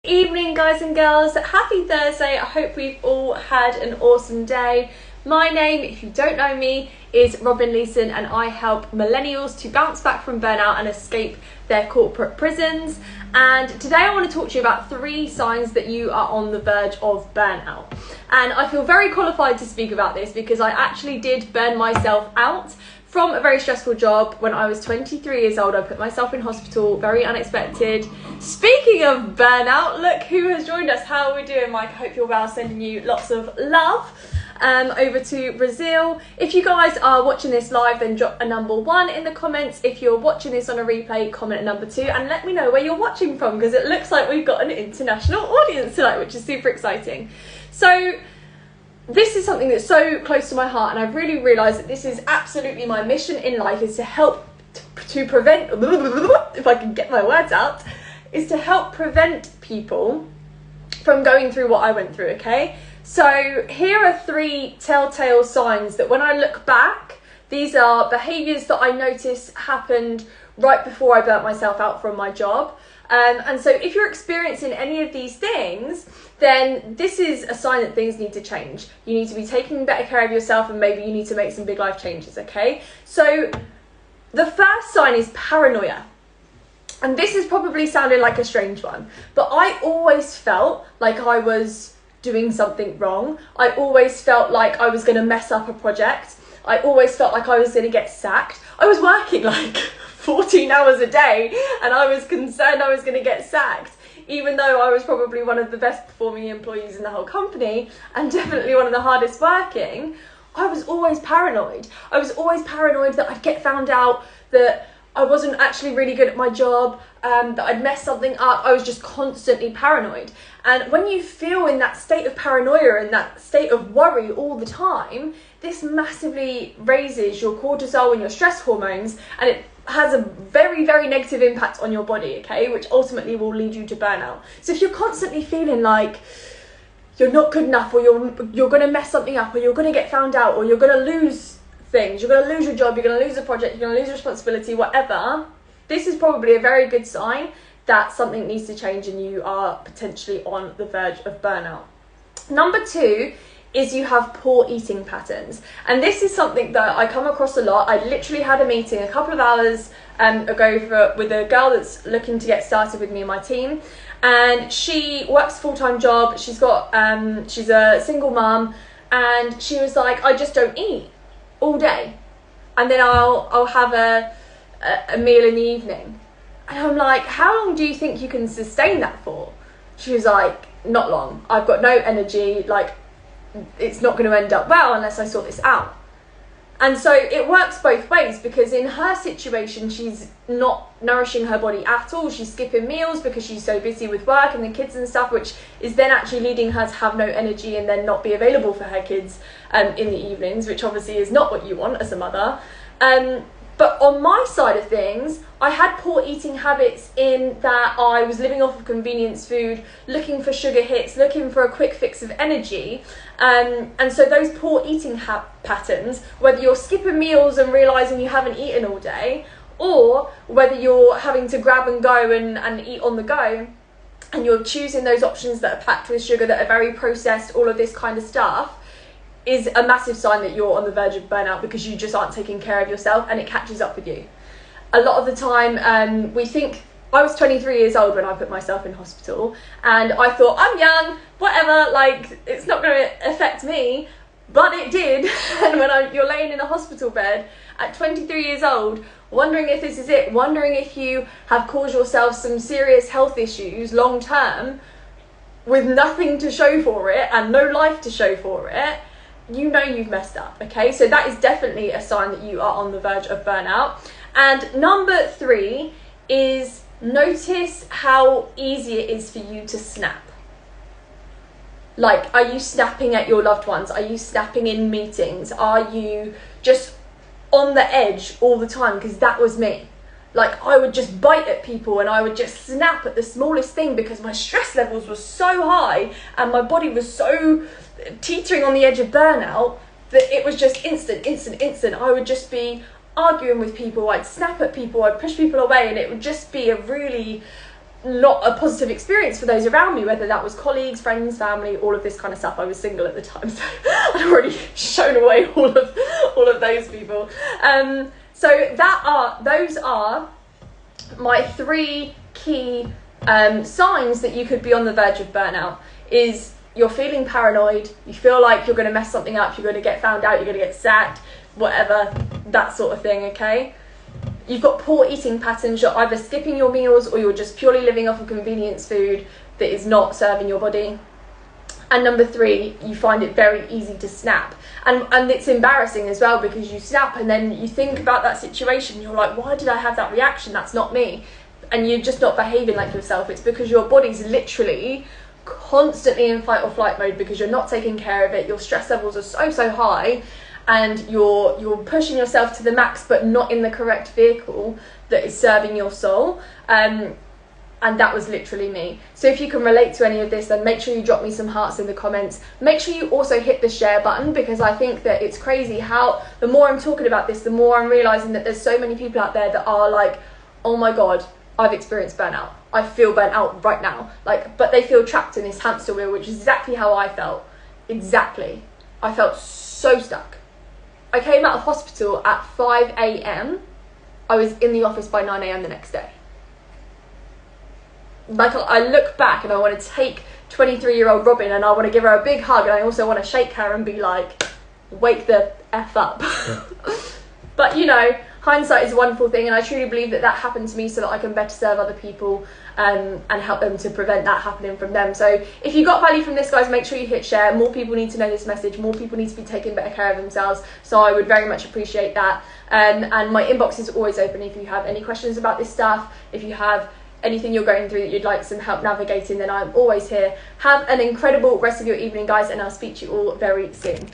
Evening, guys and girls. Happy Thursday. I hope we've all had an awesome day. My name, if you don't know me, is Robin Leeson, and I help millennials to bounce back from burnout and escape their corporate prisons. And today I want to talk to you about 3 signs that you are on the verge of burnout. And I feel very qualified to speak about this because I actually did burn myself out from a very stressful job when I was 23 years old. I put myself in hospital, very unexpected. Speaking of burnout, look who has joined us. How are we doing, Mike? I hope you're well. Sending you lots of love over to Brazil. If you guys are watching this live, then drop a number 1 in the comments. If you're watching this on a replay, comment a number 2 and let me know where you're watching from, because it looks like we've got an international audience tonight, which is super exciting. So this is something that's so close to my heart, and I've really realised that this is absolutely my mission in life, is to help to prevent, if I can get my words out, is to help prevent people from going through what I went through, okay? So here are 3 telltale signs that when I look back, these are behaviours that I noticed happened right before I burnt myself out from my job. And so if you're experiencing any of these things, then this is a sign that things need to change. You need to be taking better care of yourself, and maybe you need to make some big life changes, okay? So the first sign is paranoia. And this is probably sounding like a strange one, but I always felt like I was doing something wrong. I always felt like I was going to mess up a project. I always felt like I was going to get sacked. I was working like 14 hours a day and I was concerned I was going to get sacked, even though I was probably one of the best performing employees in the whole company and definitely one of the hardest working. I was always paranoid. I was always paranoid that I'd get found out, that I wasn't actually really good at my job, that I'd mess something up. I was just constantly paranoid. And when you feel in that state of paranoia and that state of worry all the time, this massively raises your cortisol and your stress hormones, and it has a very, very negative impact on your body, okay, which ultimately will lead you to burnout. So if you're constantly feeling like you're not good enough, or you're going to mess something up, or you're going to get found out, or you're going to lose things, you're going to lose your job, you're going to lose a project, you're going to lose responsibility, whatever, this is probably a very good sign that something needs to change and you are potentially on the verge of burnout. Number 2 is you have poor eating patterns, and this is something that I come across a lot. I literally had a meeting a couple of hours ago with a girl that's looking to get started with me and my team, and she works a full-time job. She's got she's a single mum, and she was like, I just don't eat all day, and then I'll have a meal in the evening. And I'm like, how long do you think you can sustain that for? She was like, not long. I've got no energy, like it's not going to end up well unless I sort this out. And so it works both ways, because in her situation, she's not nourishing her body at all. She's skipping meals because she's so busy with work and the kids and stuff, which is then actually leading her to have no energy and then not be available for her kids in the evenings, which obviously is not what you want as a mother. But on my side of things, I had poor eating habits in that I was living off of convenience food, looking for sugar hits, looking for a quick fix of energy. And so those poor eating patterns, whether you're skipping meals and realising you haven't eaten all day, or whether you're having to grab and go and eat on the go, and you're choosing those options that are packed with sugar, that are very processed, all of this kind of stuff, is a massive sign that you're on the verge of burnout, because you just aren't taking care of yourself and it catches up with you. A lot of the time, we think, I was 23 years old when I put myself in hospital, and I thought, I'm young, whatever, like it's not going to affect me, but it did. And when you're laying in a hospital bed at 23 years old, wondering if this is it, wondering if you have caused yourself some serious health issues long term, with nothing to show for it and no life to show for it, you know you've messed up, okay? So that is definitely a sign that you are on the verge of burnout. And number 3 is notice how easy it is for you to snap. Like, are you snapping at your loved ones? Are you snapping in meetings? Are you just on the edge all the time? Because that was me. Like, I would just bite at people and I would just snap at the smallest thing, because my stress levels were so high and my body was so teetering on the edge of burnout that it was just instant. I would just be arguing with people, I'd snap at people, I'd push people away, and it would just be a really not a positive experience for those around me, whether that was colleagues, friends, family, all of this kind of stuff. I was single at the time, so I'd already shown away all of those people. So those are my 3 key signs that you could be on the verge of burnout. Is you're feeling paranoid, you feel like you're going to mess something up, you're going to get found out, you're going to get sacked, whatever, that sort of thing, okay? You've got poor eating patterns, you're either skipping your meals or you're just purely living off of convenience food that is not serving your body. And number 3, you find it very easy to snap. And it's embarrassing as well, because you snap and then you think about that situation, you're like, why did I have that reaction? That's not me. And you're just not behaving like yourself. It's because your body's literally constantly in fight or flight mode, because you're not taking care of it. Your stress levels are so high, and you're pushing yourself to the max, but not in the correct vehicle that is serving your soul. And that was literally me. So if you can relate to any of this, then make sure you drop me some hearts in the comments. Make sure you also hit the share button, because I think that it's crazy how the more I'm talking about this, the more I'm realizing that there's so many people out there that are like, oh my God, I've experienced burnout. I feel burnt out right now. But they feel trapped in this hamster wheel, which is exactly how I felt. Exactly. I felt so stuck. I came out of hospital at 5 a.m. I was in the office by 9 a.m. the next day. I look back and I want to take 23-year-old Robin and I want to give her a big hug, and I also want to shake her and be like, wake the F up. Yeah. But hindsight is a wonderful thing, and I truly believe that happened to me so that I can better serve other people and help them to prevent that happening from them. So if you got value from this, guys, make sure you hit share. More people need to know this message. More people need to be taking better care of themselves. So I would very much appreciate that. And my inbox is always open if you have any questions about this stuff. If you have anything you're going through that you'd like some help navigating, then I'm always here. Have an incredible rest of your evening, guys, and I'll speak to you all very soon.